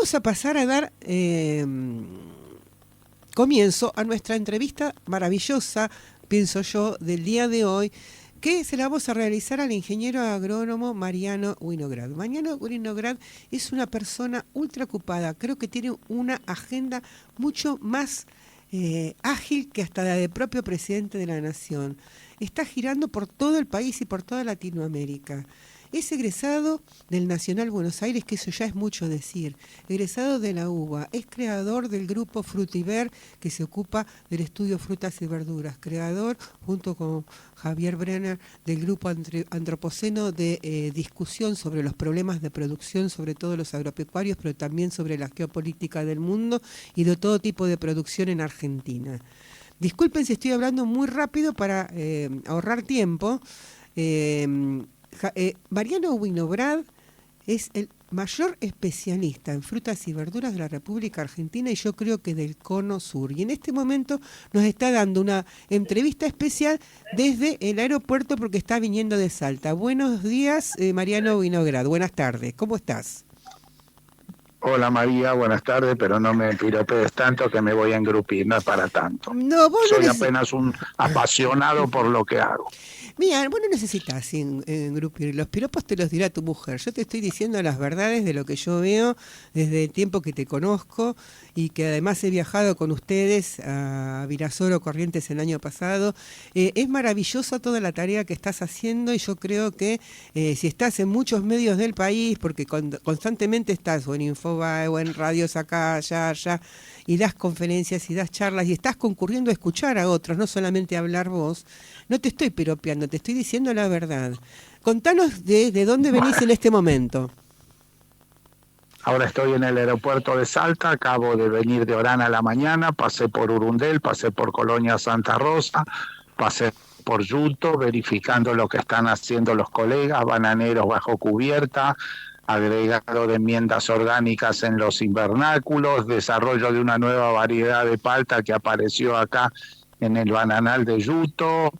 vamos a pasar a dar comienzo a nuestra entrevista maravillosa, pienso yo, del día de hoy, que se la vamos a realizar al ingeniero agrónomo Mariano Winograd. Mariano Winograd es una persona ultra ocupada, creo que tiene una agenda mucho más ágil que hasta la del propio presidente de la Nación. Está girando por todo el país y por toda Latinoamérica. Es egresado del Nacional Buenos Aires, que eso ya es mucho decir, egresado de la UBA, es creador del grupo Frutiver, que se ocupa del estudio frutas y verduras, creador, junto con Javier Brenner, del grupo antropoceno de discusión sobre los problemas de producción, sobre todo los agropecuarios, pero también sobre la geopolítica del mundo y de todo tipo de producción en Argentina. Disculpen si estoy hablando muy rápido para ahorrar tiempo. Mariano Winograd es el mayor especialista en frutas y verduras de la República Argentina y yo creo que del Cono Sur. Y en este momento nos está dando una entrevista especial desde el aeropuerto porque está viniendo de Salta. Buenos días, Mariano Winograd. Buenas tardes. ¿Cómo estás? Hola María, buenas tardes, pero no me piropees tanto que me voy a engrupir, no es para tanto. No, vos Soy no apenas un apasionado por lo que hago. Mira, vos no necesitas engrupir, los piropos te los dirá tu mujer. Yo te estoy diciendo las verdades de lo que yo veo desde el tiempo que te conozco y que además he viajado con ustedes a Virasoro, Corrientes el año pasado. Es maravillosa toda la tarea que estás haciendo y yo creo que si estás en muchos medios del país, porque constantemente estás o en Infobae o en radios acá, allá, y das conferencias y das charlas y estás concurriendo a escuchar a otros, no solamente a hablar vos, no te estoy piropeando, te estoy diciendo la verdad. Contanos de dónde venís en este momento. Ahora estoy en el aeropuerto de Salta, acabo de venir de Orán a la mañana, pasé por Urundel, pasé por Colonia Santa Rosa, pasé por Yuto, verificando lo que están haciendo los colegas, bananeros bajo cubierta, agregado de enmiendas orgánicas en los invernáculos, desarrollo de una nueva variedad de palta que apareció acá en el bananal de Yuto,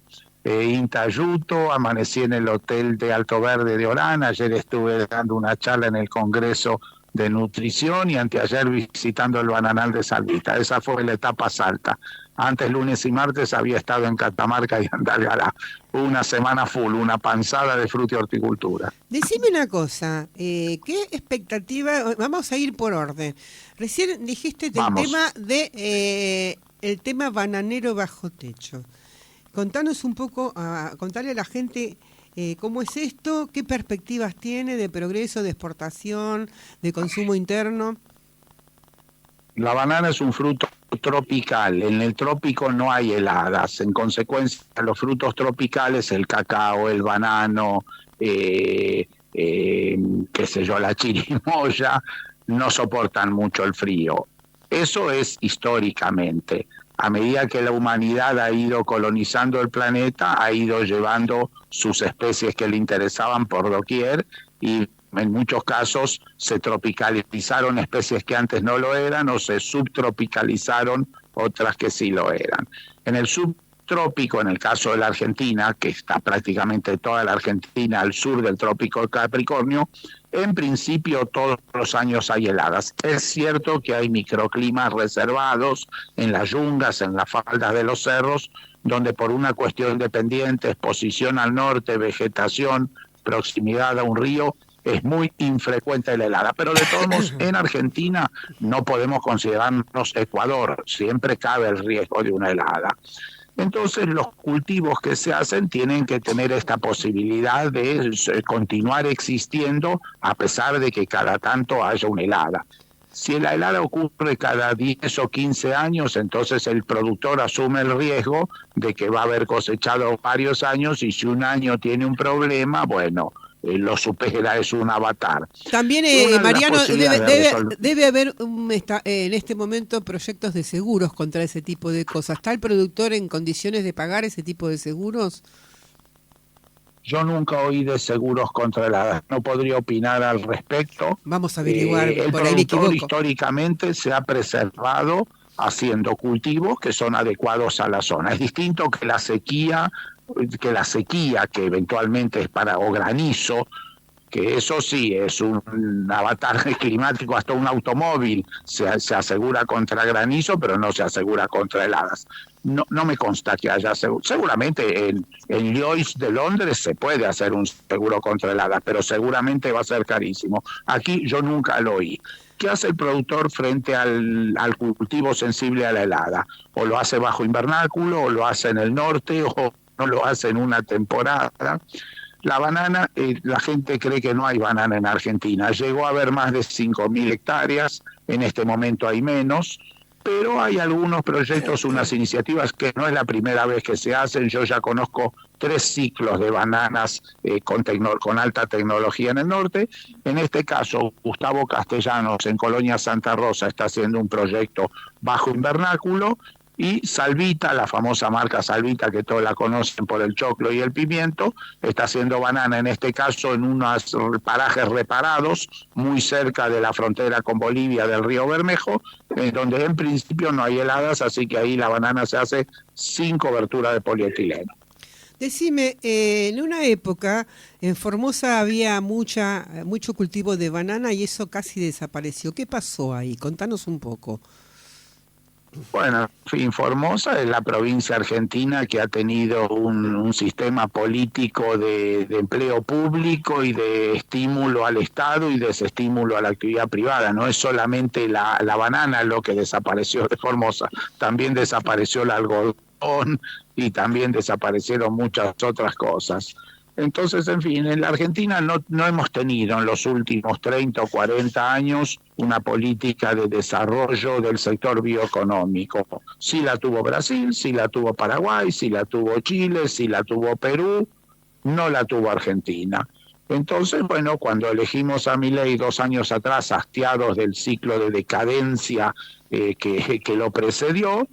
INTA Yuto, amanecí en el hotel de Alto Verde de Orán, ayer estuve dando una charla en el Congreso de Nutrición y anteayer visitando el bananal de Salvita. Esa fue la etapa Salta. Antes, lunes y martes, había estado en Catamarca y Andalgalá. Una semana full, una panzada de fruta y horticultura. Decime una cosa, ¿qué expectativa? Vamos a ir por orden. Recién dijiste del tema de el tema bananero bajo techo. Contanos un poco, contarle a la gente cómo es esto, qué perspectivas tiene de progreso, de exportación, de consumo interno. La banana es un fruto tropical, en el trópico no hay heladas, en consecuencia los frutos tropicales, el cacao, el banano, qué sé yo, la chirimoya, no soportan mucho el frío. Eso es históricamente. A medida que la humanidad ha ido colonizando el planeta, ha ido llevando sus especies que le interesaban por doquier y en muchos casos se tropicalizaron especies que antes no lo eran o se subtropicalizaron otras que sí lo eran. En el subtrópico, en el caso de la Argentina, que está prácticamente toda la Argentina al sur del trópico de Capricornio, en principio todos los años hay heladas. Es cierto que hay microclimas reservados en las yungas, en las faldas de los cerros, donde por una cuestión de pendientes, exposición al norte, vegetación, proximidad a un río, es muy infrecuente la helada. Pero de todos modos, en Argentina no podemos considerarnos Ecuador, siempre cabe el riesgo de una helada. Entonces los cultivos que se hacen tienen que tener esta posibilidad de continuar existiendo a pesar de que cada tanto haya una helada. Si la helada ocurre cada 10 o 15 años, entonces el productor asume el riesgo de que va a haber cosechado varios años y si un año tiene un problema, bueno, lo supera, es un avatar. También, Mariano, debe haber en este momento proyectos de seguros contra ese tipo de cosas. ¿Está el productor en condiciones de pagar ese tipo de seguros? Yo nunca oí de seguros contra heladas, no podría opinar al respecto. Vamos a averiguar, el por ahí me equivoco. productor históricamente se ha preservado haciendo cultivos que son adecuados a la zona. Es distinto que la sequía, que eventualmente es para o granizo, que eso sí es un avatar climático, hasta un automóvil se asegura contra granizo, pero no se asegura contra heladas. No me consta que haya seguro. Seguramente en Lloyds de Londres se puede hacer un seguro contra heladas, pero seguramente va a ser carísimo. Aquí yo nunca lo oí. ¿Qué hace el productor frente al cultivo sensible a la helada? O lo hace bajo invernáculo, o lo hace en el norte, o no lo hace en una temporada. La banana, la gente cree que no hay banana en Argentina. Llegó a haber más de 5.000 hectáreas, en este momento hay menos, pero hay algunos proyectos, unas iniciativas que no es la primera vez que se hacen. Yo ya conozco 3 ciclos de bananas con alta tecnología en el norte. En este caso, Gustavo Castellanos en Colonia Santa Rosa está haciendo un proyecto bajo invernáculo, y Salvita, la famosa marca Salvita que todos la conocen por el choclo y el pimiento, está haciendo banana en este caso en unos parajes reparados muy cerca de la frontera con Bolivia del río Bermejo, donde en principio no hay heladas, así que ahí la banana se hace sin cobertura de polietileno. Decime, en una época en Formosa había mucho cultivo de banana y eso casi desapareció. ¿Qué pasó ahí? Contanos un poco. Bueno, en fin, Formosa es la provincia argentina que ha tenido un sistema político de empleo público y de estímulo al Estado y desestímulo a la actividad privada. No es solamente la banana lo que desapareció de Formosa, también desapareció el algodón y también desaparecieron muchas otras cosas. Entonces, en fin, en la Argentina no hemos tenido en los últimos 30 o 40 años una política de desarrollo del sector bioeconómico. Sí la tuvo Brasil, sí la tuvo Paraguay, sí la tuvo Chile, sí la tuvo Perú, no la tuvo Argentina. Entonces, bueno, cuando elegimos a Milei 2 años atrás, hastiados del ciclo de decadencia que lo precedió,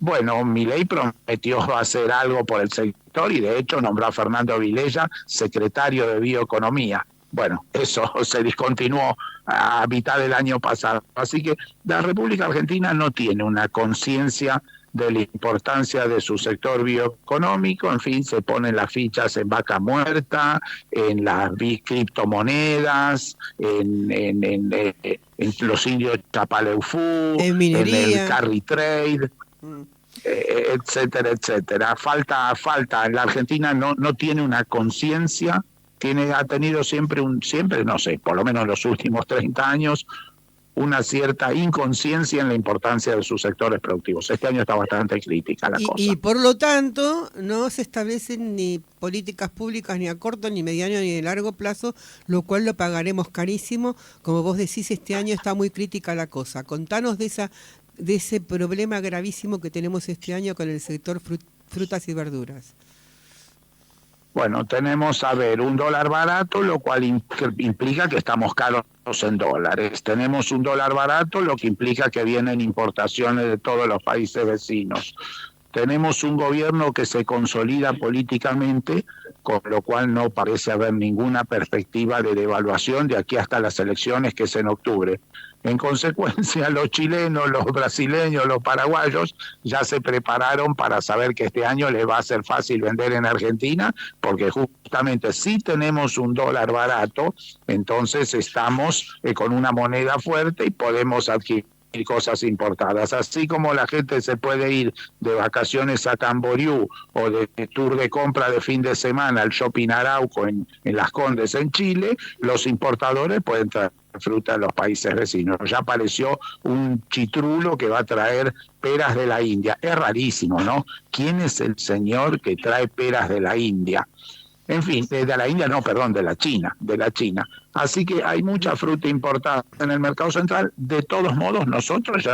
bueno, Milei prometió hacer algo por el sector y de hecho nombró a Fernando Vilella secretario de Bioeconomía. Bueno, eso se discontinuó a mitad del año pasado. Así que la República Argentina no tiene una conciencia de la importancia de su sector bioeconómico. En fin, se ponen las fichas en vaca muerta, en las criptomonedas, en los indios Chapaleufú, en el carry trade, etcétera, etcétera. Falta, la Argentina no tiene una conciencia, ha tenido siempre, no sé, por lo menos en los últimos 30 años, una cierta inconsciencia en la importancia de sus sectores productivos. Este año está bastante crítica la cosa. Y por lo tanto, no se establecen ni políticas públicas ni a corto, ni mediano, ni de largo plazo, lo cual lo pagaremos carísimo. Como vos decís, este año está muy crítica la cosa. Contanos de ese problema gravísimo que tenemos este año con el sector frutas y verduras. Bueno, tenemos, un dólar barato, lo cual implica que estamos caros en dólares. Tenemos un dólar barato, lo que implica que vienen importaciones de todos los países vecinos. Tenemos un gobierno que se consolida políticamente, con lo cual no parece haber ninguna perspectiva de devaluación de aquí hasta las elecciones, que es en octubre. En consecuencia, los chilenos, los brasileños, los paraguayos ya se prepararon para saber que este año les va a ser fácil vender en Argentina, porque justamente si tenemos un dólar barato, entonces estamos con una moneda fuerte y podemos adquirir cosas importadas. Así como la gente se puede ir de vacaciones a Camboriú o de tour de compra de fin de semana al Shopping Arauco en Las Condes en Chile, los importadores pueden traer fruta de los países vecinos. Ya apareció un chitrulo que va a traer peras de la India. Es rarísimo, ¿no? ¿Quién es el señor que trae peras de la India? En fin, de la India no, perdón, de la China. Así que hay mucha fruta importada en el mercado central. De todos modos, nosotros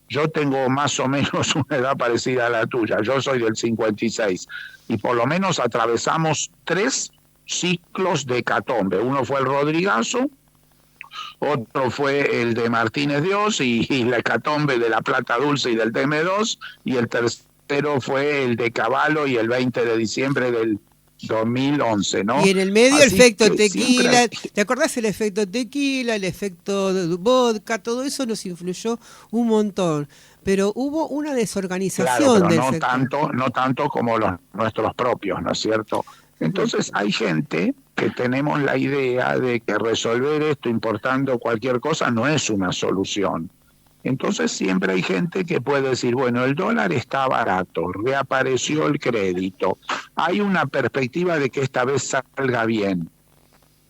yo tengo más o menos una edad parecida a la tuya. Yo soy del 56 y por lo menos atravesamos 3 ciclos de hecatombe. Uno fue el Rodrigazo, otro fue el de Martínez Dios y la hecatombe de la Plata Dulce y del TM2, y el tercero fue el de Cavallo y el 20 de diciembre del 2011, ¿no? Y en el medio el efecto tequila, siempre... ¿te acordás el efecto tequila, el efecto vodka? Todo eso nos influyó un montón, pero hubo una desorganización del sector. No tanto como los nuestros propios, ¿no es cierto? Entonces hay gente que tenemos la idea de que resolver esto importando cualquier cosa no es una solución. Entonces siempre hay gente que puede decir, bueno, el dólar está barato, reapareció el crédito, hay una perspectiva de que esta vez salga bien.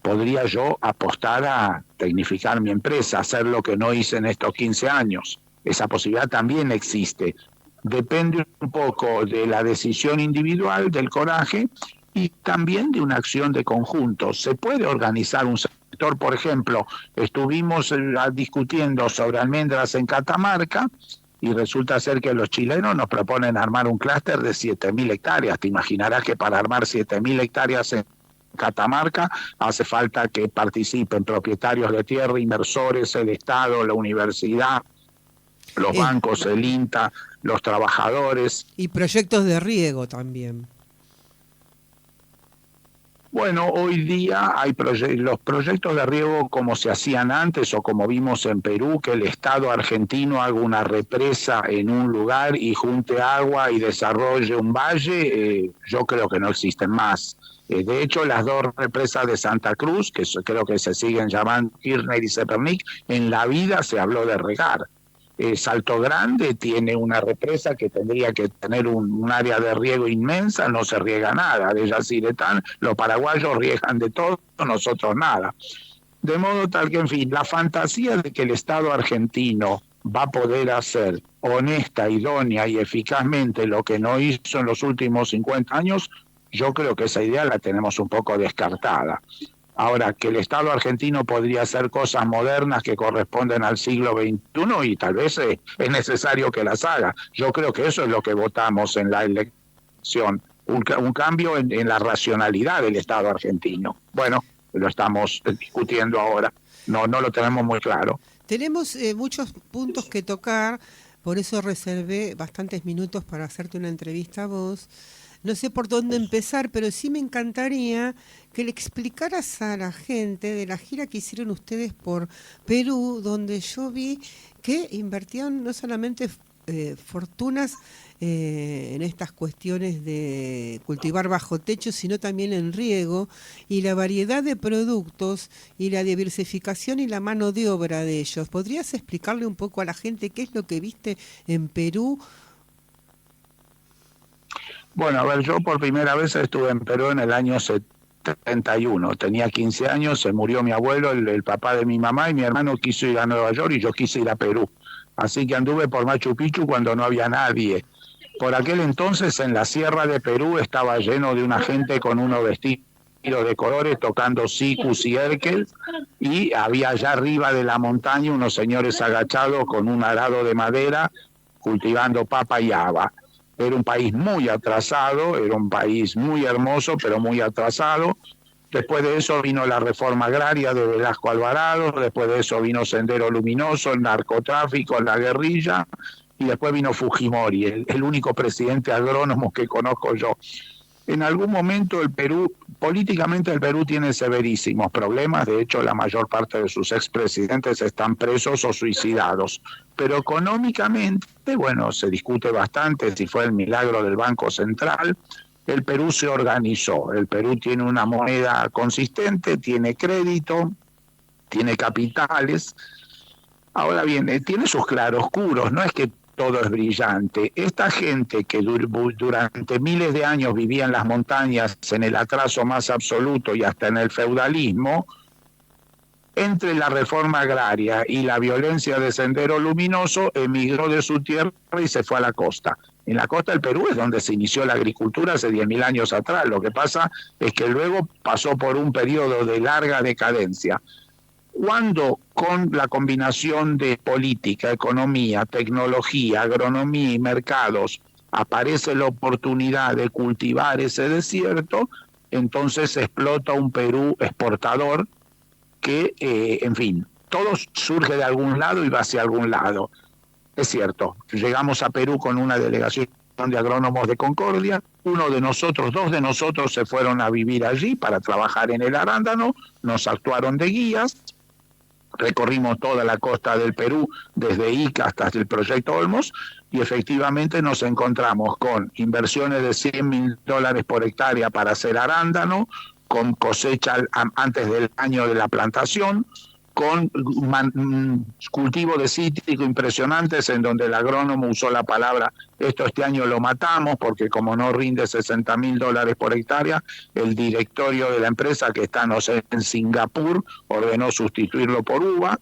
Podría yo apostar a tecnificar mi empresa, hacer lo que no hice en estos 15 años. Esa posibilidad también existe. Depende un poco de la decisión individual, del coraje y también de una acción de conjunto. Se puede organizar un sector, por ejemplo, estuvimos discutiendo sobre almendras en Catamarca y resulta ser que los chilenos nos proponen armar un clúster de 7.000 hectáreas. Te imaginarás que para armar 7.000 hectáreas en Catamarca hace falta que participen propietarios de tierra, inversores, el Estado, la universidad, los bancos, el INTA, los trabajadores. Y proyectos de riego también. Bueno, hoy día hay los proyectos de riego como se hacían antes o como vimos en Perú, que el Estado argentino haga una represa en un lugar y junte agua y desarrolle un valle, yo creo que no existen más. De hecho, las dos represas de Santa Cruz, que creo que se siguen llamando Kirchner y Zepernik, en la vida se habló de regar. Salto Grande tiene una represa que tendría que tener un área de riego inmensa, no se riega nada. De Yacyretán, los paraguayos riegan de todo, nosotros nada. De modo tal que, en fin, la fantasía de que el Estado argentino va a poder hacer honesta, idónea y eficazmente lo que no hizo en los últimos 50 años, yo creo que esa idea la tenemos un poco descartada. Ahora, que el Estado argentino podría hacer cosas modernas que corresponden al siglo XXI y tal vez es necesario que las haga. Yo creo que eso es lo que votamos en la elección, un cambio en la racionalidad del Estado argentino. Bueno, lo estamos discutiendo ahora, no lo tenemos muy claro. Tenemos muchos puntos que tocar, por eso reservé bastantes minutos para hacerte una entrevista a vos. No sé por dónde empezar, pero sí me encantaría que le explicaras a la gente de la gira que hicieron ustedes por Perú, donde yo vi que invertían no solamente fortunas en estas cuestiones de cultivar bajo techo, sino también en riego, y la variedad de productos y la diversificación y la mano de obra de ellos. ¿Podrías explicarle un poco a la gente qué es lo que viste en Perú? Bueno, a ver, yo por primera vez estuve en Perú en el año 71. Tenía 15 años, se murió mi abuelo, el papá de mi mamá, y mi hermano quiso ir a Nueva York y yo quise ir a Perú. Así que anduve por Machu Picchu cuando no había nadie. Por aquel entonces en la sierra de Perú estaba lleno de una gente con unos vestidos de colores tocando sikus y erkel, y había allá arriba de la montaña unos señores agachados con un arado de madera cultivando papa y haba. Era un país muy atrasado, era un país muy hermoso, pero muy atrasado. Después de eso vino la reforma agraria de Velasco Alvarado, después de eso vino Sendero Luminoso, el narcotráfico, la guerrilla, y después vino Fujimori, el único presidente agrónomo que conozco yo. En algún momento el Perú, políticamente el Perú tiene severísimos problemas, de hecho la mayor parte de sus expresidentes están presos o suicidados, pero económicamente, bueno, se discute bastante si fue el milagro del Banco Central. El Perú se organizó, el Perú tiene una moneda consistente, tiene crédito, tiene capitales. Ahora bien, tiene sus claroscuros, no es que todo es brillante. Esta gente que durante miles de años vivía en las montañas, en el atraso más absoluto y hasta en el feudalismo, entre la reforma agraria y la violencia de Sendero Luminoso, emigró de su tierra y se fue a la costa. En la costa del Perú es donde se inició la agricultura hace 10.000 años atrás. Lo que pasa es que luego pasó por un periodo de larga decadencia. Cuando con la combinación de política, economía, tecnología, agronomía y mercados aparece la oportunidad de cultivar ese desierto, entonces explota un Perú exportador que, en fin, todo surge de algún lado y va hacia algún lado. Es cierto, llegamos a Perú con una delegación de agrónomos de Concordia, dos de nosotros se fueron a vivir allí para trabajar en el arándano, nos actuaron de guías. recorrimos toda la costa del Perú, desde Ica hasta el proyecto Olmos, y efectivamente nos encontramos con inversiones de $100.000 por hectárea para hacer arándano, con cosecha antes del año de la plantación, con cultivo de cítrico impresionantes, en donde el agrónomo usó la palabra, este año lo matamos, porque como no rinde $60.000 por hectárea, el directorio de la empresa, que está, no sé, en Singapur, ordenó sustituirlo por uva.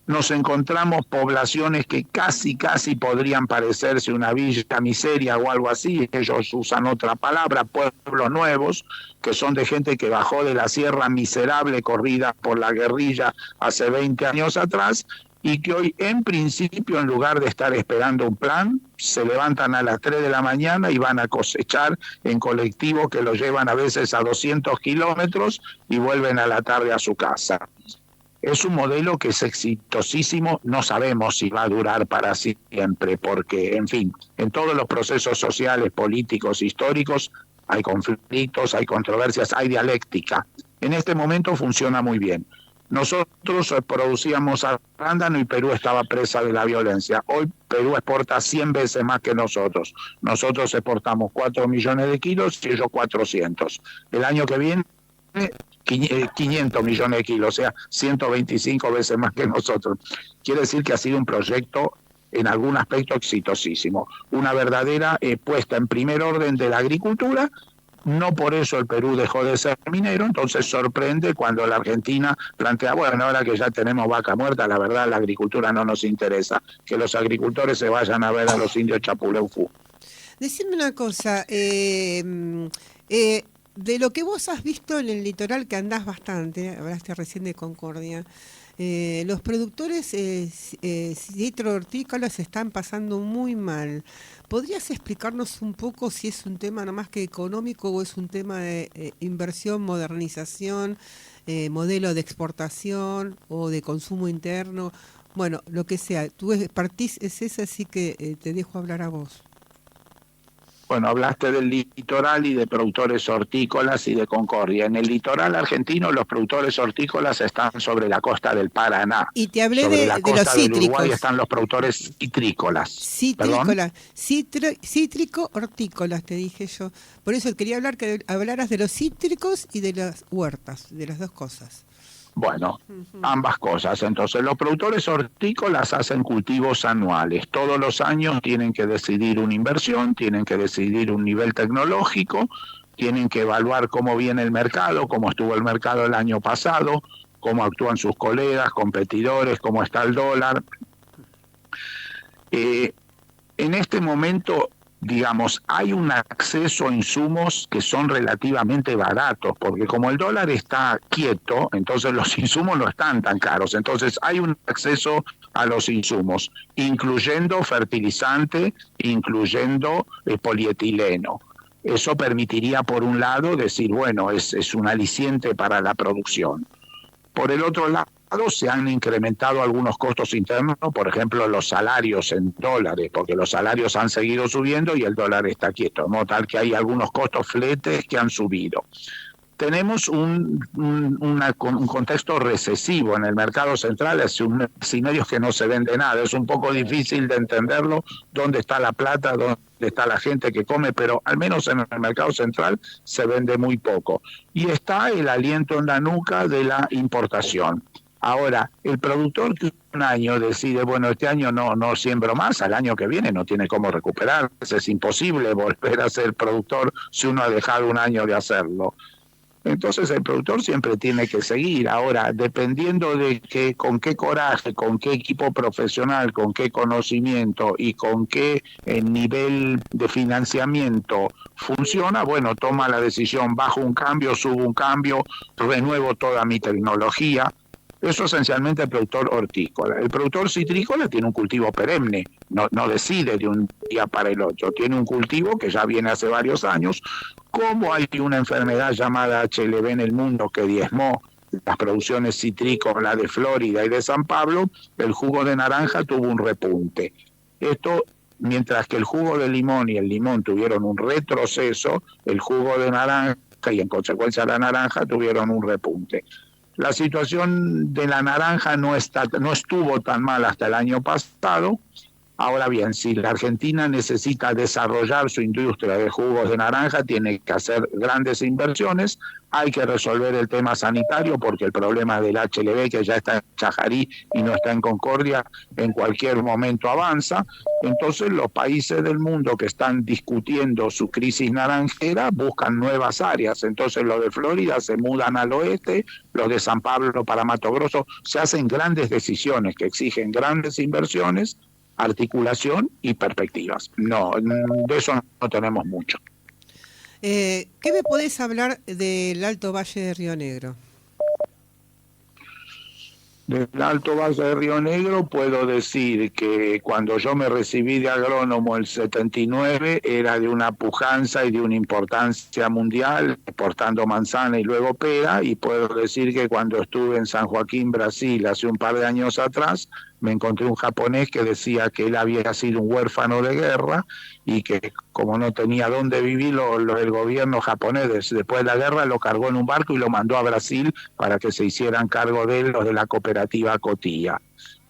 Nos encontramos poblaciones que casi podrían parecerse una villa miseria o algo así, ellos usan otra palabra, pueblos nuevos, que son de gente que bajó de la sierra miserable corrida por la guerrilla hace 20 años atrás, y que hoy, en principio, en lugar de estar esperando un plan, se levantan a las 3 de la mañana y van a cosechar en colectivo, que los llevan a veces a 200 kilómetros y vuelven a la tarde a su casa. Es un modelo que es exitosísimo, no sabemos si va a durar para siempre, porque, en fin, en todos los procesos sociales, políticos, históricos, hay conflictos, hay controversias, hay dialéctica. En este momento funciona muy bien. Nosotros producíamos arándano y Perú estaba presa de la violencia. Hoy Perú exporta 100 veces más que nosotros. Nosotros exportamos 4 millones de kilos y ellos 400. El año que viene 500 millones de kilos, o sea, 125 veces más que nosotros. Quiere decir que ha sido un proyecto en algún aspecto exitosísimo. Una verdadera puesta en primer orden de la agricultura. No por eso el Perú dejó de ser minero, entonces sorprende cuando la Argentina plantea, bueno, ahora que ya tenemos vaca muerta, la verdad la agricultura no nos interesa, que los agricultores se vayan a ver a los indios Chapuleufú. Decime una cosa, de lo que vos has visto en el litoral, que andás bastante, hablaste recién de Concordia, los productores citro-hortícolas están pasando muy mal. ¿Podrías explicarnos un poco si es un tema no más que económico o es un tema de inversión, modernización, modelo de exportación o de consumo interno? Bueno, lo que sea. Tu expertise es esa, así que te dejo hablar a vos. Bueno, hablaste del litoral y de productores hortícolas y de Concordia. En el litoral argentino los productores hortícolas están sobre la costa del Paraná. Y te hablé sobre de la los costa del cítricos. Uruguay están los productores citrícolas. Citrícolas, cítrico-hortícolas, te dije yo. Por eso quería que hablaras de los cítricos y de las huertas, de las dos cosas. Bueno, ambas cosas. Entonces, los productores hortícolas hacen cultivos anuales. Todos los años tienen que decidir una inversión, tienen que decidir un nivel tecnológico, tienen que evaluar cómo viene el mercado, cómo estuvo el mercado el año pasado, cómo actúan sus colegas, competidores, cómo está el dólar. En este momento, digamos, hay un acceso a insumos que son relativamente baratos, porque como el dólar está quieto, entonces los insumos no están tan caros. Entonces hay un acceso a los insumos, incluyendo fertilizante, incluyendo polietileno. Eso permitiría, por un lado, decir, bueno, es un aliciente para la producción. Por el otro lado, se han incrementado algunos costos internos, por ejemplo, los salarios en dólares, porque los salarios han seguido subiendo y el dólar está quieto, de modo tal que hay algunos costos fletes que han subido. Tenemos un contexto recesivo en el mercado central, hace un mes y medio que no se vende nada, es un poco difícil de entenderlo, dónde está la plata, dónde está la gente que come, pero al menos en el mercado central se vende muy poco. Y está el aliento en la nuca de la importación. Ahora, el productor que un año decide, bueno, este año no siembro más, al año que viene no tiene cómo recuperarse, es imposible volver a ser productor si uno ha dejado un año de hacerlo. Entonces el productor siempre tiene que seguir. Ahora, dependiendo de con qué coraje, con qué equipo profesional, con qué conocimiento y con qué nivel de financiamiento funciona, bueno, toma la decisión, bajo un cambio, subo un cambio, renuevo toda mi tecnología. Eso esencialmente el productor hortícola. El productor citrícola tiene un cultivo perenne, no decide de un día para el otro, tiene un cultivo que ya viene hace varios años. Como hay una enfermedad llamada HLB en el mundo que diezmó las producciones citrícolas de Florida y de San Pablo, el jugo de naranja tuvo un repunte. Esto, mientras que el jugo de limón y el limón tuvieron un retroceso, el jugo de naranja y en consecuencia la naranja tuvieron un repunte. La situación de la naranja no estuvo tan mal hasta el año pasado. Ahora bien, si la Argentina necesita desarrollar su industria de jugos de naranja, tiene que hacer grandes inversiones, hay que resolver el tema sanitario porque el problema del HLV, que ya está en Chajarí y no está en Concordia, en cualquier momento avanza. Entonces los países del mundo que están discutiendo su crisis naranjera buscan nuevas áreas. Entonces los de Florida se mudan al oeste, los de San Pablo para Mato Grosso, se hacen grandes decisiones que exigen grandes inversiones, articulación y perspectivas. No, de eso no tenemos mucho. ¿Qué me podés hablar del Alto Valle de Río Negro? Del Alto Valle de Río Negro puedo decir que cuando yo me recibí de agrónomo el 79 era de una pujanza y de una importancia mundial, exportando manzana y luego pera, y puedo decir que cuando estuve en San Joaquín, Brasil, hace un par de años atrás, me encontré un japonés que decía que él había sido un huérfano de guerra y que como no tenía dónde vivir, el gobierno japonés después de la guerra lo cargó en un barco y lo mandó a Brasil para que se hicieran cargo de él los de la cooperativa Cotilla.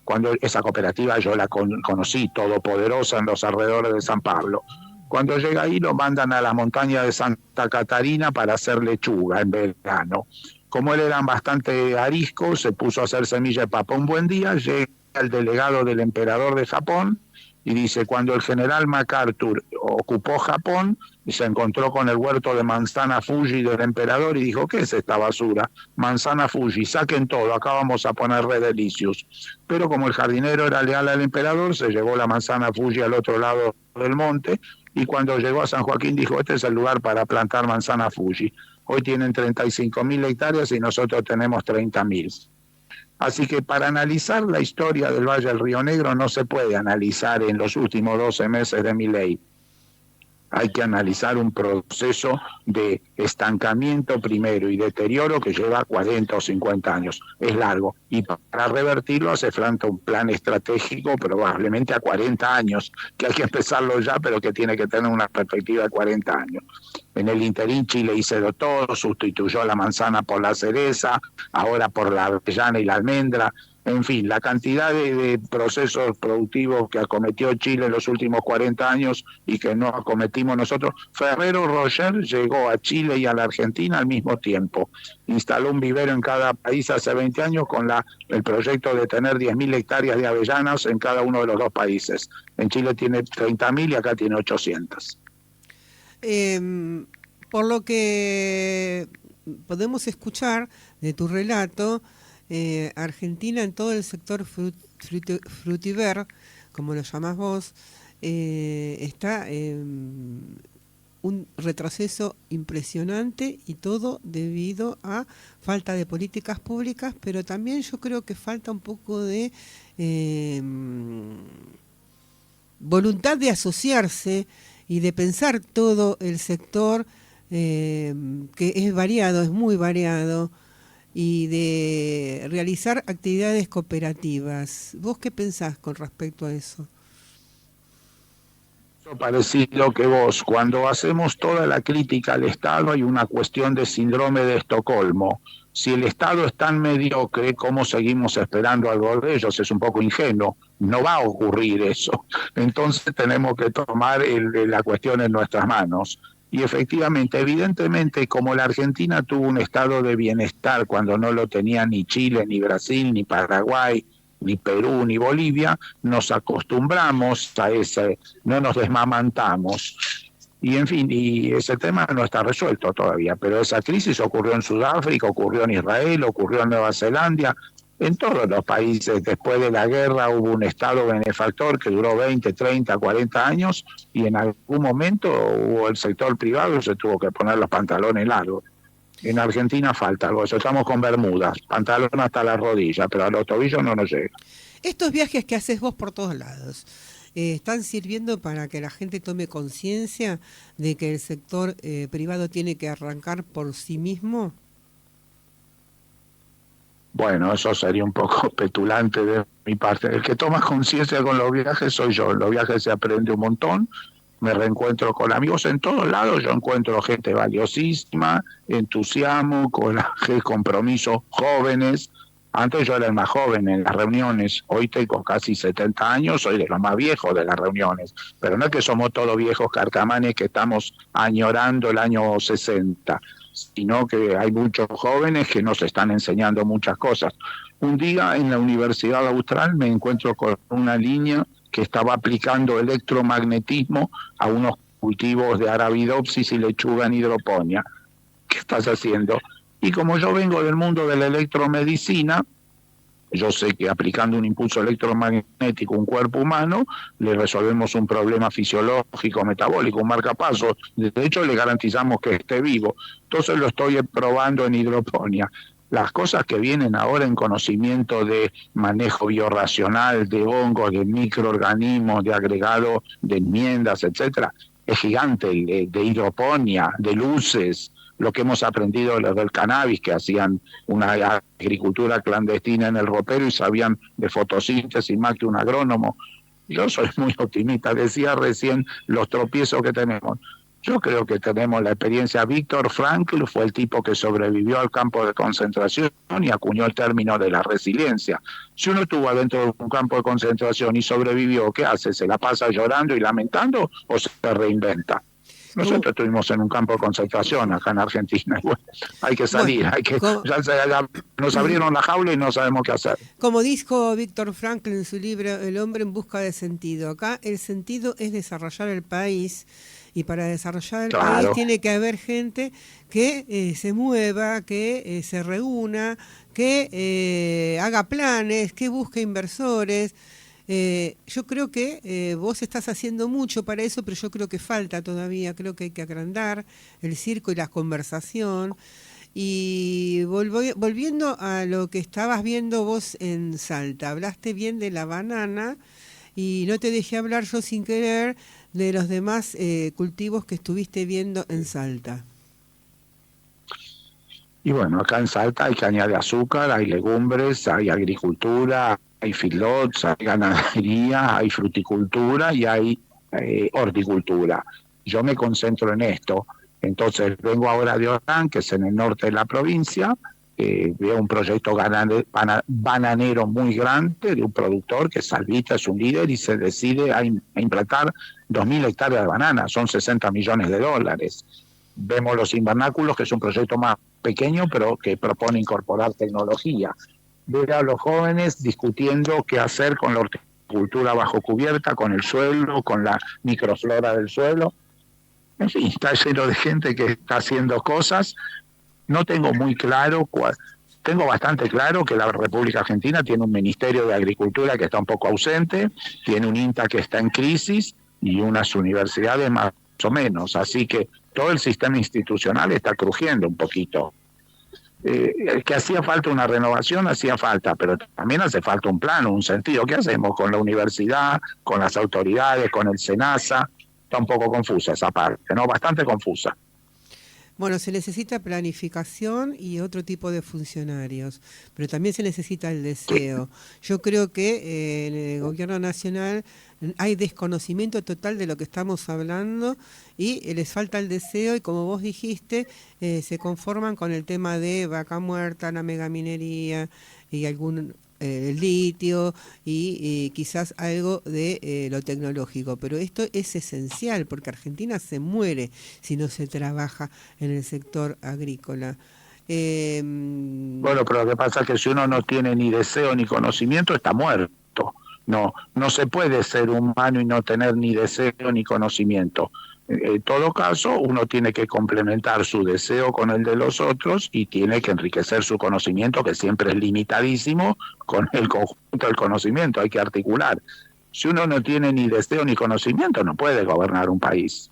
Cuando esa cooperativa yo la conocí, todopoderosa en los alrededores de San Pablo. Cuando llega ahí lo mandan a la montaña de Santa Catarina para hacer lechuga en verano. Como él era bastante arisco, se puso a hacer semilla de papa. Un buen día llega el delegado del emperador de Japón y dice, cuando el general MacArthur ocupó Japón y se encontró con el huerto de manzana Fuji del emperador y dijo, ¿qué es esta basura? Manzana Fuji, saquen todo, acá vamos a poner Red Delicious. Pero como el jardinero era leal al emperador, se llevó la manzana Fuji al otro lado del monte y cuando llegó a San Joaquín dijo, este es el lugar para plantar manzana Fuji. Hoy tienen 35.000 hectáreas y nosotros tenemos 30.000. Así que para analizar la historia del Valle del Río Negro no se puede analizar en los últimos 12 meses de Milei. Hay que analizar un proceso de estancamiento primero y deterioro que lleva 40 o 50 años. Es largo. Y para revertirlo hace falta un plan estratégico probablemente a 40 años, que hay que empezarlo ya, pero que tiene que tener una perspectiva de 40 años. En el interín Chile hizo todo, sustituyó la manzana por la cereza, ahora por la avellana y la almendra. En fin, la cantidad de procesos productivos que acometió Chile en los últimos 40 años y que no acometimos nosotros. Ferrero Rocher llegó a Chile y a la Argentina al mismo tiempo. Instaló un vivero en cada país hace 20 años con el proyecto de tener 10.000 hectáreas de avellanas en cada uno de los dos países. En Chile tiene 30.000 y acá tiene 800. Por lo que podemos escuchar de tu relato, Argentina en todo el sector frutiver, como lo llamás vos, está en un retroceso impresionante y todo debido a falta de políticas públicas, pero también yo creo que falta un poco de voluntad de asociarse y de pensar todo el sector, que es variado, es muy variado, y de realizar actividades cooperativas. ¿Vos qué pensás con respecto a eso? Parecido que vos, cuando hacemos toda la crítica al Estado hay una cuestión de síndrome de Estocolmo. Si el Estado es tan mediocre, ¿cómo seguimos esperando algo de ellos? Es un poco ingenuo, no va a ocurrir eso. Entonces tenemos que tomar la cuestión en nuestras manos. Y efectivamente, evidentemente, como la Argentina tuvo un estado de bienestar cuando no lo tenía ni Chile, ni Brasil, ni Paraguay, ni Perú, ni Bolivia, nos acostumbramos a ese, no nos desmamantamos. Y en fin, y ese tema no está resuelto todavía, pero esa crisis ocurrió en Sudáfrica, ocurrió en Israel, ocurrió en Nueva Zelanda, en todos los países. Después de la guerra hubo un Estado benefactor que duró 20, 30, 40 años y en algún momento hubo el sector privado y se tuvo que poner los pantalones largos. En Argentina falta algo, eso estamos con bermudas, pantalón hasta la rodilla, pero a los tobillos no nos llega. Estos viajes que haces vos por todos lados, ¿están sirviendo para que la gente tome conciencia de que el sector privado tiene que arrancar por sí mismo? Bueno, eso sería un poco petulante de mi parte. El que toma conciencia con los viajes soy yo. En los viajes se aprende un montón. me reencuentro con amigos en todos lados, yo encuentro gente valiosísima, entusiasmo, coraje, compromiso, jóvenes. Antes yo era el más joven en las reuniones, hoy tengo casi 70 años, soy de los más viejos de las reuniones, pero no es que somos todos viejos carcamanes que estamos añorando el año 60, sino que hay muchos jóvenes que nos están enseñando muchas cosas. Un día en la Universidad Austral me encuentro con una línea que estaba aplicando electromagnetismo a unos cultivos de Arabidopsis y lechuga en hidroponía. ¿Qué estás haciendo? Y como yo vengo del mundo de la electromedicina, yo sé que aplicando un impulso electromagnético a un cuerpo humano, le resolvemos un problema fisiológico, metabólico, un marcapasos. De hecho, le garantizamos que esté vivo. Entonces lo estoy probando en hidroponía. Las cosas que vienen ahora en conocimiento de manejo biorracional, de hongos, de microorganismos, de agregado de enmiendas, etcétera, es gigante, de hidroponía, de luces, lo que hemos aprendido de los del cannabis, que hacían una agricultura clandestina en el ropero y sabían de fotosíntesis más que un agrónomo. Yo soy muy optimista, decía recién los tropiezos que tenemos. Yo creo que tenemos la experiencia. Víctor Frankl fue el tipo que sobrevivió al campo de concentración y acuñó el término de la resiliencia. Si uno estuvo adentro de un campo de concentración y sobrevivió, ¿qué hace? ¿Se la pasa llorando y lamentando o se reinventa? Nosotros estuvimos en un campo de concentración acá en Argentina. Y bueno, hay que salir, ya nos abrieron la jaula y no sabemos qué hacer. Como dijo Víctor Frankl en su libro El hombre en busca de sentido, acá el sentido es desarrollar el país. Y para desarrollar el país tiene que haber gente que se mueva, que se reúna, que haga planes, que busque inversores. Yo creo que vos estás haciendo mucho para eso, pero yo creo que falta todavía. Creo que hay que agrandar el circo y la conversación. Y volviendo a lo que estabas viendo vos en Salta, hablaste bien de la banana y no te dejé hablar yo sin querer de los demás cultivos que estuviste viendo en Salta. Y bueno, acá en Salta hay caña de azúcar, hay legumbres, hay agricultura, hay feedlots, hay ganadería, hay fruticultura y hay horticultura. Yo me concentro en esto. Entonces vengo ahora de Orán, que es en el norte de la provincia, veo un proyecto bananero muy grande de un productor que Salvita es un líder y se decide a implantar 2.000 hectáreas de banana, son 60 millones de dólares. Vemos los invernáculos, que es un proyecto más pequeño, pero que propone incorporar tecnología. Ver a los jóvenes discutiendo qué hacer con la horticultura bajo cubierta, con el suelo, con la microflora del suelo. En fin, está lleno de gente que está haciendo cosas. No tengo muy claro tengo bastante claro que la República Argentina tiene un Ministerio de Agricultura que está un poco ausente, tiene un INTA que está en crisis y unas universidades más o menos. Así que todo el sistema institucional está crujiendo un poquito. Que hacía falta una renovación, hacía falta, pero también hace falta un plan, un sentido. ¿Qué hacemos con la universidad, con las autoridades, con el SENASA? Está un poco confusa esa parte, ¿no? Bastante confusa. Bueno, se necesita planificación y otro tipo de funcionarios, pero también se necesita el deseo. Yo creo que en el gobierno nacional hay desconocimiento total de lo que estamos hablando y les falta el deseo y como vos dijiste, se conforman con el tema de vaca muerta, la megaminería y algún litio y quizás algo de lo tecnológico, pero esto es esencial porque Argentina se muere si no se trabaja en el sector agrícola. Bueno, pero lo que pasa es que si uno no tiene ni deseo ni conocimiento, está muerto. No se puede ser humano y no tener ni deseo ni conocimiento. En todo caso, uno tiene que complementar su deseo con el de los otros y tiene que enriquecer su conocimiento, que siempre es limitadísimo, con el conjunto del conocimiento. Hay que articular. Si uno no tiene ni deseo ni conocimiento, no puede gobernar un país.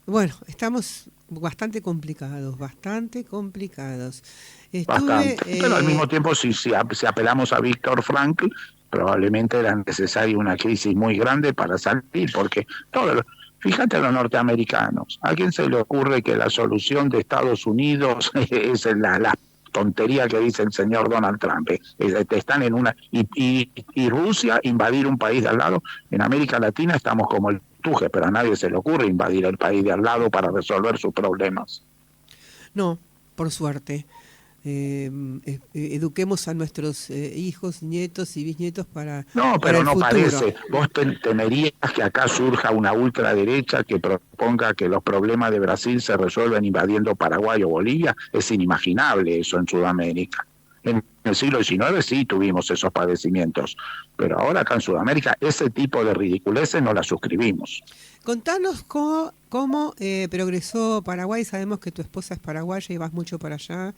Bueno, estamos bastante complicados. Bastante. Pero al mismo tiempo, si apelamos a Víctor Frankl, probablemente era necesaria una crisis muy grande para salir, porque fíjate a los norteamericanos, ¿a quién se le ocurre que la solución de Estados Unidos es la tontería que dice el señor Donald Trump? Están en una... Y Rusia invadir un país de al lado. En América Latina estamos como el tuje, pero a nadie se le ocurre invadir el país de al lado para resolver sus problemas. No, por suerte. Eduquemos a nuestros hijos, nietos y bisnietos No, para pero el no futuro. parece. Vos temerías que acá surja una ultraderecha que proponga que los problemas de Brasil se resuelven invadiendo Paraguay o Bolivia. Es inimaginable eso en Sudamérica. En el siglo XIX sí tuvimos esos padecimientos, pero ahora acá en Sudamérica ese tipo de ridiculeces no las suscribimos. Contanos cómo progresó Paraguay. Sabemos que tu esposa es paraguaya y vas mucho para allá.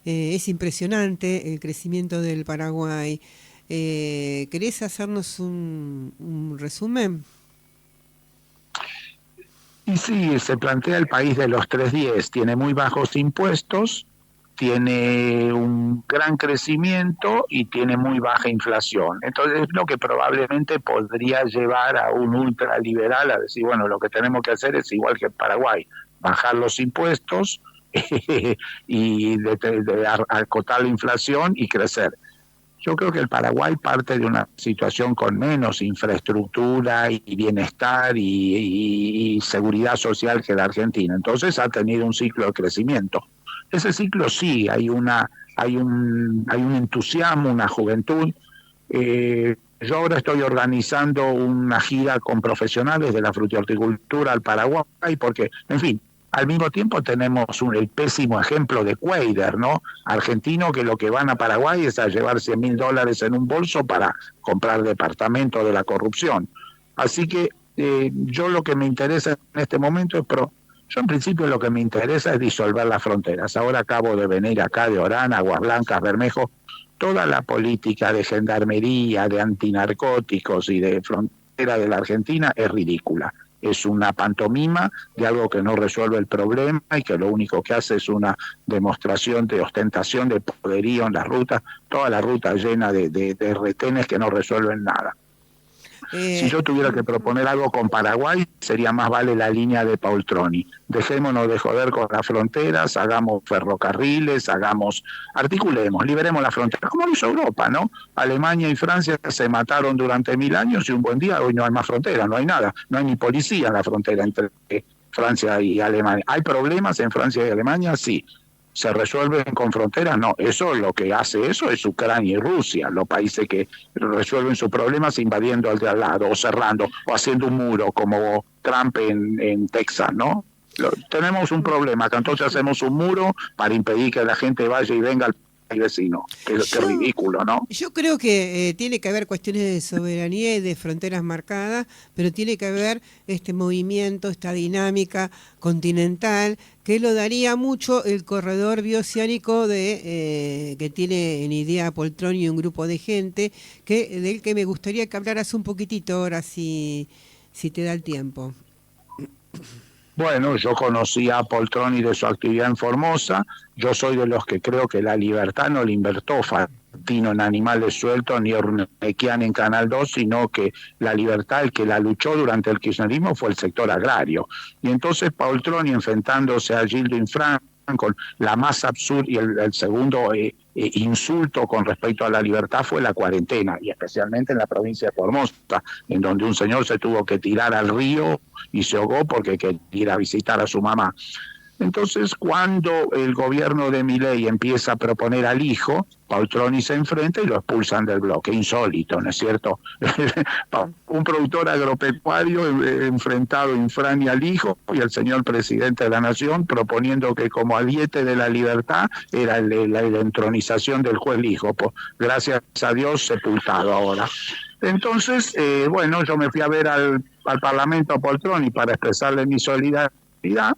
Es impresionante el crecimiento del Paraguay. ¿Querés hacernos un resumen? Y sí, se plantea el país de los 310, tiene muy bajos impuestos, tiene un gran crecimiento y tiene muy baja inflación. Entonces, lo que probablemente podría llevar a un ultraliberal a decir, bueno, lo que tenemos que hacer es igual que en Paraguay, bajar los impuestos y de acotar la inflación y crecer. Yo creo que el Paraguay parte de una situación con menos infraestructura y bienestar y seguridad social que la Argentina. Entonces ha tenido un ciclo de crecimiento. Ese ciclo sí, hay un entusiasmo, una juventud. Yo ahora estoy organizando una gira con profesionales de la frutihorticultura al Paraguay porque, en fin, al mismo tiempo tenemos el pésimo ejemplo de Cuader, ¿no? Argentino que lo que van a Paraguay es a llevar $100.000 en un bolso para comprar departamento de la corrupción. Así que yo lo que me interesa en este momento es... Yo en principio lo que me interesa es disolver las fronteras. Ahora acabo de venir acá de Orán, Aguas Blancas, Bermejo. Toda la política de gendarmería, de antinarcóticos y de frontera de la Argentina es ridícula. Es una pantomima de algo que no resuelve el problema y que lo único que hace es una demostración de ostentación de poderío en las rutas, toda la ruta llena de retenes que no resuelven nada. Si yo tuviera que proponer algo con Paraguay, sería más vale la línea de Paultroni. Dejémonos de joder con las fronteras, hagamos ferrocarriles, articulemos, liberemos las fronteras, como lo hizo Europa, ¿no? Alemania y Francia se mataron durante 1000 años y un buen día hoy no hay más frontera, no hay nada, no hay ni policía en la frontera entre Francia y Alemania. ¿Hay problemas en Francia y Alemania? Sí. ¿Se resuelven con fronteras? No, eso lo que hace eso es Ucrania y Rusia, los países que resuelven sus problemas invadiendo al de al lado, o cerrando, o haciendo un muro, como Trump en Texas, ¿no? Tenemos un problema, que entonces hacemos un muro para impedir que la gente vaya y venga al país vecino. Qué ridículo, ¿no? Yo creo que tiene que haber cuestiones de soberanía y de fronteras marcadas, pero tiene que haber este movimiento, esta dinámica continental, que lo daría mucho el corredor bioceánico que tiene en idea Poltroni y un grupo de gente, del que me gustaría que hablaras un poquitito ahora, si te da el tiempo. Bueno, yo conocí a Poltroni de su actividad en Formosa. Yo soy de los que creo que la libertad no la inventó Fantino en Animales Sueltos ni Ornequian en Canal 2, sino que la libertad, el que la luchó durante el kirchnerismo fue el sector agrario. Y entonces Poltroni, enfrentándose a Gildo Infran con la más absurda, y el segundo insulto con respecto a la libertad fue la cuarentena, y especialmente en la provincia de Formosa, en donde un señor se tuvo que tirar al río y se ahogó porque quería ir a visitar a su mamá. Entonces, cuando el gobierno de Milei empieza a proponer al hijo, Poltroni se enfrenta y lo expulsan del bloque. Insólito, ¿no es cierto? Un productor agropecuario enfrentado Infran y al hijo, y el señor presidente de la Nación proponiendo que como ariete de la libertad era la entronización del juez hijo. Pues, gracias a Dios, sepultado ahora. Entonces, bueno, yo me fui a ver al Parlamento a Poltroni para expresarle mi solidaridad.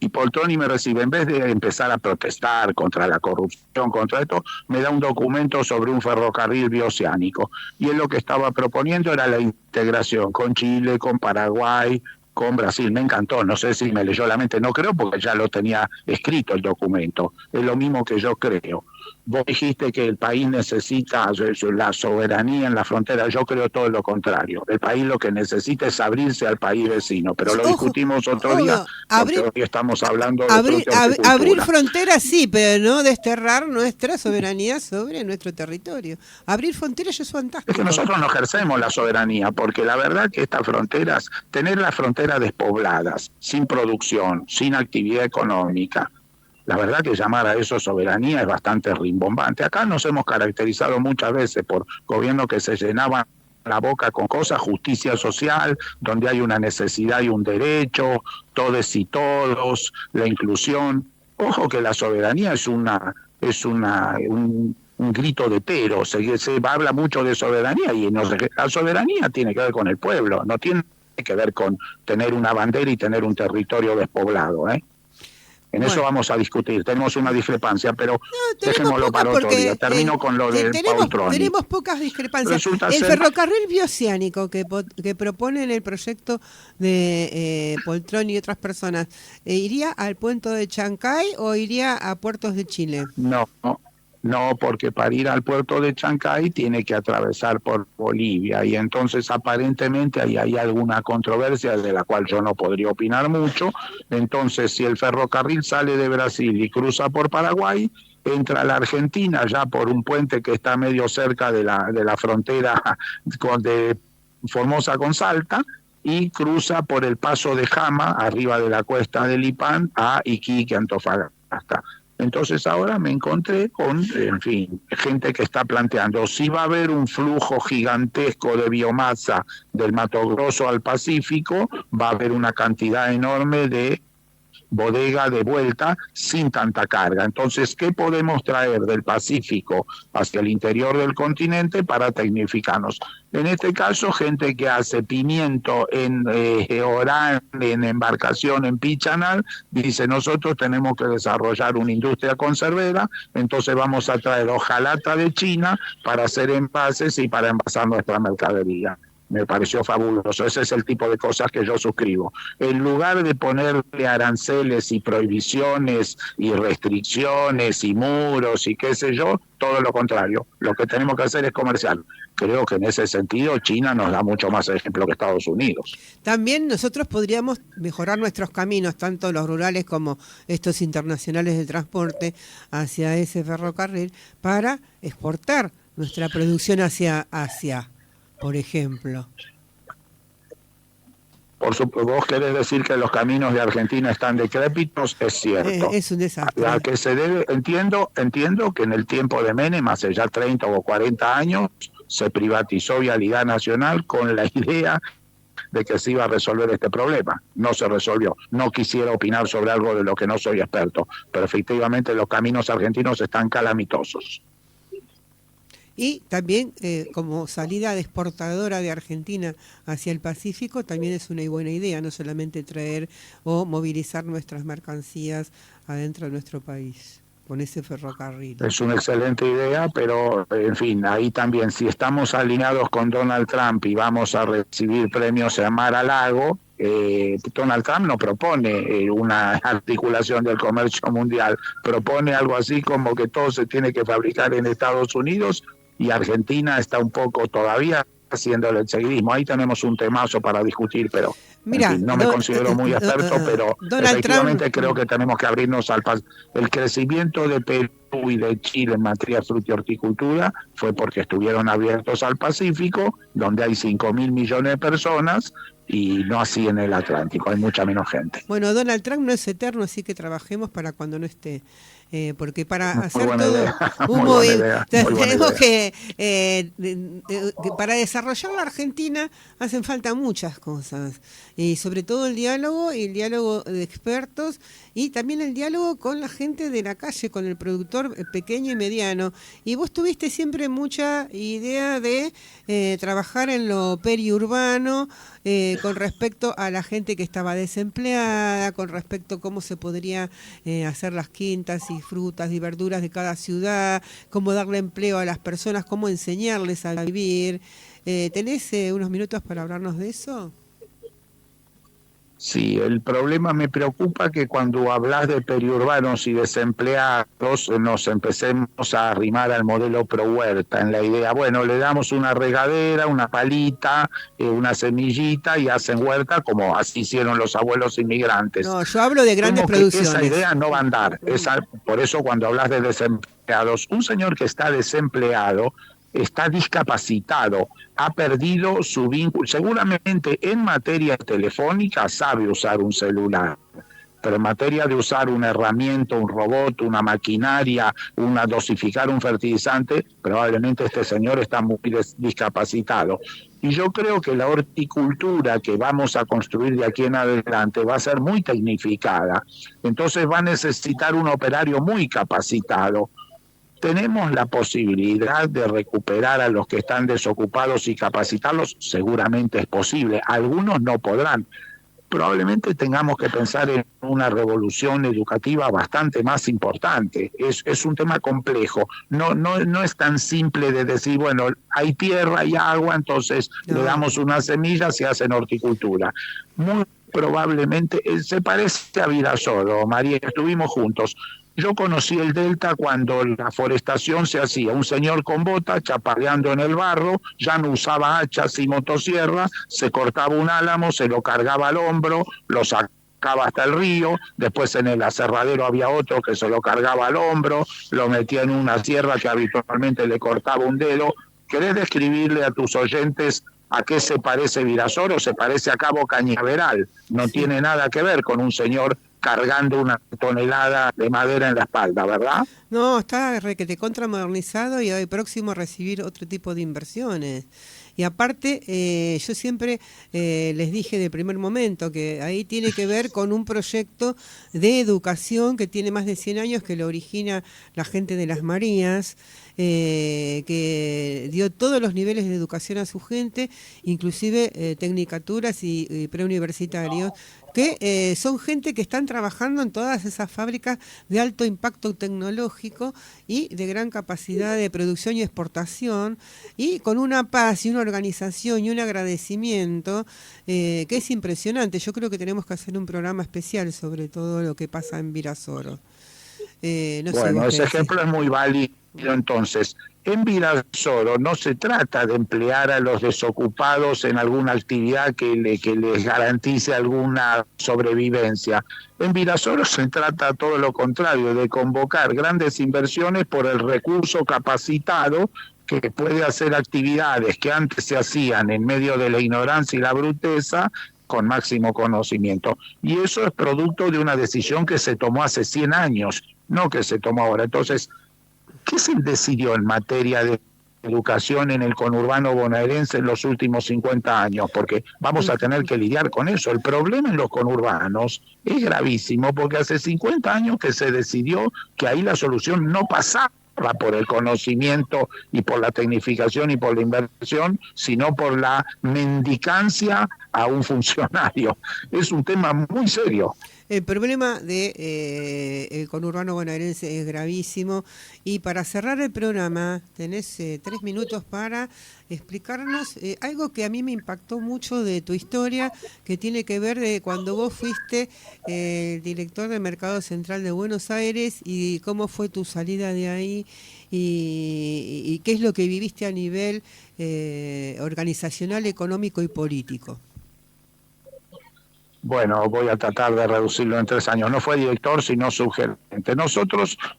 Y Poltroni me recibe, en vez de empezar a protestar contra la corrupción, contra esto, me da un documento sobre un ferrocarril bioceánico. Y él lo que estaba proponiendo era la integración con Chile, con Paraguay, con Brasil. Me encantó, no sé si me leyó la mente, no creo, porque ya lo tenía escrito el documento. Es lo mismo que yo creo. Vos dijiste que el país necesita la soberanía en la frontera. Yo creo todo lo contrario. El país lo que necesita es abrirse al país vecino, pero lo Ojo, discutimos otro día obvio, porque abrir, hoy estamos hablando de abrir, fruta y abrir horticultura. fronteras sí, pero no desterrar nuestra soberanía sobre nuestro territorio. Abrir fronteras es Es que fantástico. nosotros no ejercemos la soberanía, porque la verdad que estas fronteras, tener las fronteras despobladas, sin producción, sin actividad económica, la verdad que llamar a eso soberanía es bastante rimbombante. Acá nos hemos caracterizado muchas veces por gobiernos que se llenaban la boca con cosas, justicia social, donde hay una necesidad y un derecho, todes y todos, la inclusión. Ojo que la soberanía es un grito de pero, se habla mucho de soberanía y la soberanía tiene que ver con el pueblo, no tiene que ver con tener una bandera y tener un territorio despoblado, ¿eh? En eso Bueno, vamos a discutir, tenemos una discrepancia, pero no, tenemos dejémoslo pocas para otro día. porque Termino con lo de Paul tenemos pocas discrepancias. Resulta El ser, ferrocarril bioceánico que propone en el proyecto de Poltroni y otras personas, ¿iría al puerto de Chancay o iría a puertos de Chile? no, porque para ir al puerto de Chancay tiene que atravesar por Bolivia y entonces aparentemente ahí hay alguna controversia de la cual yo no podría opinar mucho. Entonces, si el ferrocarril sale de Brasil y cruza por Paraguay, entra a la Argentina ya por un puente que está medio cerca de la frontera de Formosa con Salta, y cruza por el paso de Jama, arriba de la cuesta del Lipán, a Iquique, Antofagasta. Entonces ahora me encontré con, en fin, gente que está planteando si va a haber un flujo gigantesco de biomasa del Mato Grosso al Pacífico, va a haber una cantidad enorme de bodega de vuelta sin tanta carga. Entonces, ¿qué podemos traer del Pacífico hacia el interior del continente para tecnificarnos? En este caso, gente que hace pimiento en Orán, en embarcación en Pichanal, dice, nosotros tenemos que desarrollar una industria conservera, entonces vamos a traer hojalata de China para hacer envases y para envasar nuestra mercadería. Me pareció fabuloso. Ese es el tipo de cosas que yo suscribo. En lugar de ponerle aranceles y prohibiciones y restricciones y muros y qué sé yo, todo lo contrario. Lo que tenemos que hacer es comercial. Creo que en ese sentido China nos da mucho más ejemplo que Estados Unidos. También nosotros podríamos mejorar nuestros caminos, tanto los rurales como estos internacionales de transporte, hacia ese ferrocarril para exportar nuestra producción hacia Asia, por ejemplo. Vos querés decir que los caminos de Argentina están decrépitos, es cierto. Es un desastre. A que se debe, entiendo que en el tiempo de Menem, hace ya 30 o 40 años, se privatizó Vialidad Nacional con la idea de que se iba a resolver este problema. No se resolvió. No quisiera opinar sobre algo de lo que no soy experto, pero efectivamente los caminos argentinos están calamitosos. Y también como salida de exportadora de Argentina hacia el Pacífico también es una buena idea, no solamente traer o movilizar nuestras mercancías adentro de nuestro país con ese ferrocarril. Es una excelente idea, pero en fin, ahí también, si estamos alineados con Donald Trump y vamos a recibir premios a Mar-a-Lago, Donald Trump no propone una articulación del comercio mundial, propone algo así como que todo se tiene que fabricar en Estados Unidos y Argentina está un poco todavía haciendo el seguidismo. Ahí tenemos un temazo para discutir, pero Mira, en fin, no me considero muy experto, pero Donald efectivamente Trump, creo que tenemos que abrirnos el crecimiento de Perú y de Chile en materia de fruta y horticultura fue porque estuvieron abiertos al Pacífico, donde hay 5.000 millones de personas, y no así en el Atlántico, hay mucha menos gente. Bueno, Donald Trump no es eterno, así que trabajemos para cuando no esté. Porque para Muy hacer buena todo idea, un muy buena idea, muy buena tenemos idea. que para desarrollar la Argentina hacen falta muchas cosas, y sobre todo el diálogo de expertos y también el diálogo con la gente de la calle, con el productor pequeño y mediano. Y vos tuviste siempre mucha idea de trabajar en lo periurbano, con respecto a la gente que estaba desempleada, con respecto a cómo se podría hacer las quintas y frutas y verduras de cada ciudad, cómo darle empleo a las personas, cómo enseñarles a vivir. ¿Tenés unos minutos para hablarnos de eso? Sí, el problema me preocupa que cuando hablas de periurbanos y desempleados nos empecemos a arrimar al modelo pro huerta, en la idea, bueno, le damos una regadera, una palita, una semillita y hacen huerta como así hicieron los abuelos inmigrantes. No, yo hablo de grandes producciones. Esa idea no va a andar. Por eso cuando hablas de desempleados, un señor que está desempleado está discapacitado, ha perdido su vínculo, seguramente en materia telefónica sabe usar un celular, pero en materia de usar una herramienta, un robot, una maquinaria, dosificar un fertilizante, probablemente este señor está muy discapacitado. Y yo creo que la horticultura que vamos a construir de aquí en adelante va a ser muy tecnificada, entonces va a necesitar un operario muy capacitado. ¿Tenemos la posibilidad de recuperar a los que están desocupados y capacitarlos? Seguramente es posible. Algunos no podrán. Probablemente tengamos que pensar en una revolución educativa bastante más importante. Es un tema complejo. No es tan simple de decir, bueno, hay tierra, hay agua, entonces le damos unas semillas y hacen horticultura. Muy probablemente se parece a Virasoro, María, estuvimos juntos. Yo conocí el Delta cuando la forestación se hacía, un señor con bota chaparreando en el barro, ya no usaba hachas y motosierra, se cortaba un álamo, se lo cargaba al hombro, lo sacaba hasta el río, después en el aserradero había otro que se lo cargaba al hombro, lo metía en una sierra que habitualmente le cortaba un dedo. ¿Querés describirle a tus oyentes a qué se parece Virasoro? Se parece a Cabo Cañaveral, no tiene nada que ver con un señor cargando una tonelada de madera en la espalda, ¿verdad? No, está requete contramodernizado y hoy próximo a recibir otro tipo de inversiones. Y aparte, yo siempre les dije de primer momento que ahí tiene que ver con un proyecto de educación que tiene más de 100 años, que lo origina la gente de Las Marías, que dio todos los niveles de educación a su gente, inclusive tecnicaturas y preuniversitarios, que son gente que están trabajando en todas esas fábricas de alto impacto tecnológico y de gran capacidad de producción y exportación, y con una paz y una organización y un agradecimiento que es impresionante. Yo creo que tenemos que hacer un programa especial sobre todo lo que pasa en Virasoro. Bueno, ese ejemplo es muy válido. Entonces, en Virasoro no se trata de emplear a los desocupados en alguna actividad que les garantice alguna sobrevivencia. En Virasoro se trata todo lo contrario, de convocar grandes inversiones por el recurso capacitado que puede hacer actividades que antes se hacían en medio de la ignorancia y la bruteza con máximo conocimiento. Y eso es producto de una decisión que se tomó hace 100 años, no que se tomó ahora. Entonces, ¿qué se decidió en materia de educación en el conurbano bonaerense en los últimos 50 años? Porque vamos a tener que lidiar con eso. El problema en los conurbanos es gravísimo porque hace 50 años que se decidió que ahí la solución no pasaba por el conocimiento y por la tecnificación y por la inversión, sino por la mendicancia a un funcionario. Es un tema muy serio. El problema de el conurbano bonaerense es gravísimo. Y para cerrar el programa, tenés 3 minutos para explicarnos algo que a mí me impactó mucho de tu historia, que tiene que ver de cuando vos fuiste director del Mercado Central de Buenos Aires y cómo fue tu salida de ahí y qué es lo que viviste a nivel organizacional, económico y político. Bueno, voy a tratar de reducirlo en 3 años. No fue director, sino subgerente.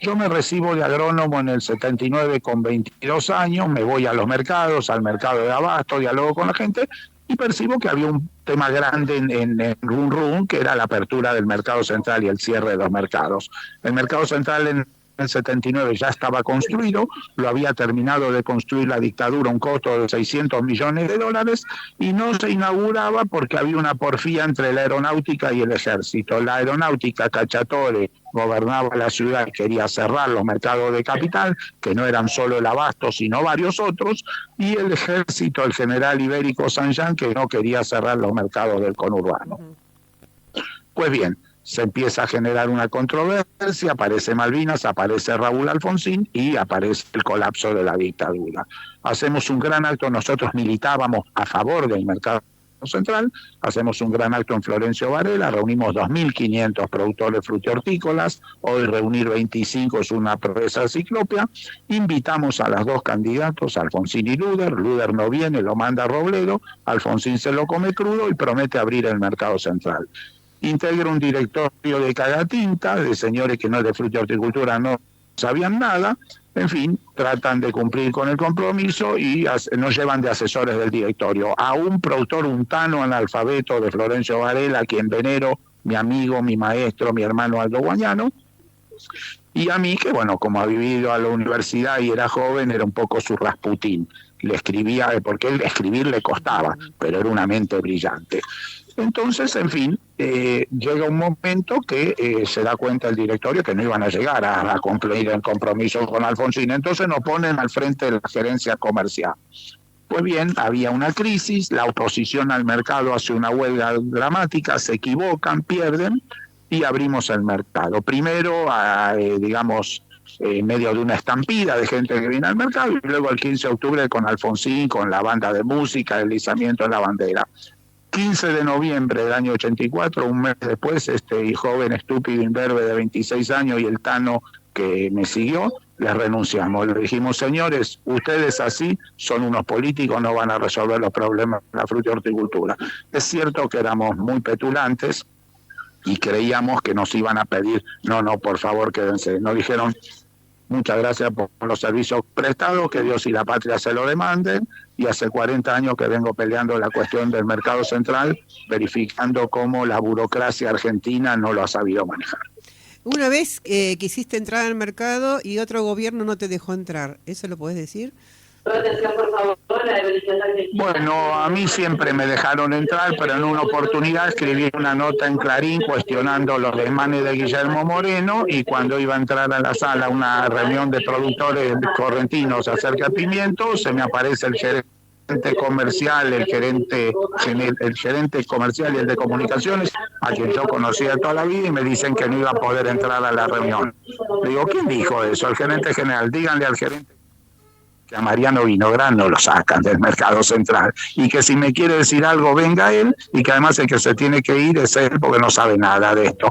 Yo me recibo de agrónomo en el 79 con 22 años, me voy a los mercados, al mercado de abasto, dialogo con la gente y percibo que había un tema grande en Run, que era la apertura del mercado central y el cierre de los mercados. El mercado central en el 79 ya estaba construido, lo había terminado de construir la dictadura, un costo de $600 millones, y no se inauguraba porque había una porfía entre la aeronáutica y el ejército. La aeronáutica, Cacciatore, gobernaba la ciudad y quería cerrar los mercados de capital, que no eran solo el abasto, sino varios otros, y el ejército, el general Ibérico Sanján, que no quería cerrar los mercados del conurbano. Pues bien, se empieza a generar una controversia, aparece Malvinas, aparece Raúl Alfonsín y aparece el colapso de la dictadura. Hacemos un gran acto, nosotros militábamos a favor del mercado Central, hacemos un gran acto en Florencio Varela, reunimos 2.500 productores frutihortícolas, hoy reunir 25 es una proeza ciclopia, invitamos a las dos candidatos, Alfonsín y Luder no viene, lo manda Robledo, Alfonsín se lo come crudo y promete abrir el mercado central. Integra un directorio de cagatinta, de señores que no de fruta y horticultura no sabían nada, en fin, tratan de cumplir con el compromiso y nos llevan de asesores del directorio. A un productor untano analfabeto de Florencio Varela, a quien venero, mi amigo, mi maestro, mi hermano Aldo Guañano, y a mí que, bueno, como ha vivido a la universidad y era joven, era un poco su Rasputín. Le escribía, porque él escribir le costaba, pero era una mente brillante. Entonces, en fin, llega un momento que se da cuenta el directorio que no iban a llegar a cumplir el compromiso con Alfonsín. Entonces nos ponen al frente de la gerencia comercial. Pues bien, había una crisis, la oposición al mercado hace una huelga dramática, se equivocan, pierden y abrimos el mercado. Primero, digamos, en medio de una estampida de gente que viene al mercado, y luego el 15 de octubre con Alfonsín, con la banda de música, el izamiento de la bandera. 15 de noviembre del año 84, un mes después, este joven estúpido imberbe de 26 años y el Tano que me siguió, les renunciamos. Le dijimos, señores, ustedes así son unos políticos, no van a resolver los problemas de la fruta y horticultura. Es cierto que éramos muy petulantes y creíamos que nos iban a pedir, no, por favor, quédense. Nos dijeron, muchas gracias por los servicios prestados, que Dios y la patria se lo demanden, y hace 40 años que vengo peleando la cuestión del mercado central, verificando cómo la burocracia argentina no lo ha sabido manejar. Una vez quisiste entrar al mercado y otro gobierno no te dejó entrar, ¿eso lo podés decir? Atención, por favor, la devolución de... Bueno, a mí siempre me dejaron entrar, pero en una oportunidad escribí una nota en Clarín cuestionando los desmanes de Guillermo Moreno, y cuando iba a entrar a la sala una reunión de productores correntinos acerca de pimiento, se me aparece el gerente comercial, el gerente comercial y el de comunicaciones, a quien yo conocía toda la vida, y me dicen que no iba a poder entrar a la reunión. Le digo, ¿quién dijo eso? El gerente general. Díganle al gerente que a Mariano Winograd no lo sacan del mercado central, y que si me quiere decir algo venga él, y que además el que se tiene que ir es él porque no sabe nada de esto.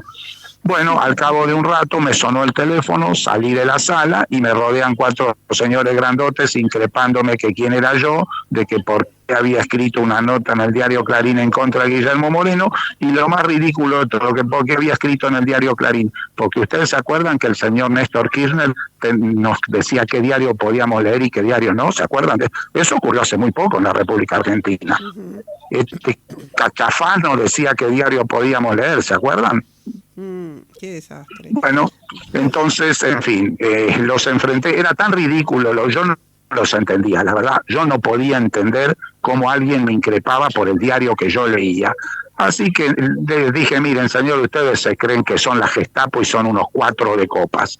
Bueno, al cabo de un rato me sonó el teléfono, salí de la sala y me rodean 4 señores grandotes increpándome que quién era yo, de que por qué había escrito una nota en el diario Clarín en contra de Guillermo Moreno, y lo más ridículo de todo, que por qué había escrito en el diario Clarín, porque ustedes se acuerdan que el señor Néstor Kirchner nos decía qué diario podíamos leer y qué diario no, ¿se acuerdan? Eso ocurrió hace muy poco en la República Argentina. Cacafano decía qué diario podíamos leer, ¿se acuerdan? Qué desastre. Bueno, entonces, en fin, los enfrenté, era tan ridículo, yo no los entendía, la verdad, yo no podía entender cómo alguien me increpaba por el diario que yo leía. Así que les dije, miren, señor, ustedes se creen que son la Gestapo y son unos 4 de copas.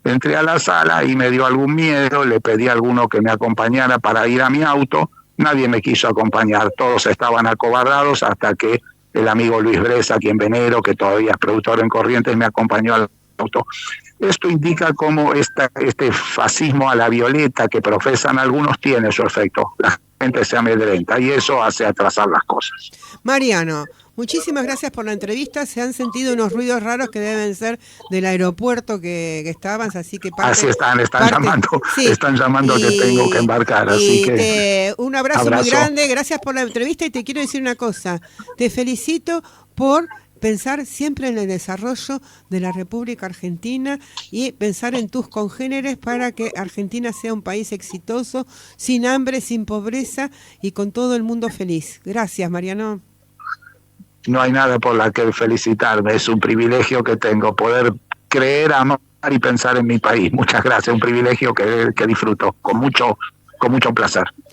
Entré a la sala y me dio algún miedo, le pedí a alguno que me acompañara para ir a mi auto, nadie me quiso acompañar, todos estaban acobardados hasta que el amigo Luis Bresa, quien venero, que todavía es productor en Corrientes, me acompañó al auto. Esto indica cómo este fascismo a la violeta que profesan algunos tiene su efecto. La gente se amedrenta y eso hace atrasar las cosas. Mariano, muchísimas gracias por la entrevista. Se han sentido unos ruidos raros que deben ser del aeropuerto que estabas, así que así están llamando, sí. Están llamando que tengo que embarcar, así que un abrazo muy grande, gracias por la entrevista, y te quiero decir una cosa, te felicito por pensar siempre en el desarrollo de la República Argentina y pensar en tus congéneres para que Argentina sea un país exitoso, sin hambre, sin pobreza y con todo el mundo feliz. Gracias, Mariano. No hay nada por la que felicitarme, es un privilegio que tengo, poder creer, amar y pensar en mi país. Muchas gracias, un privilegio que disfruto con mucho placer.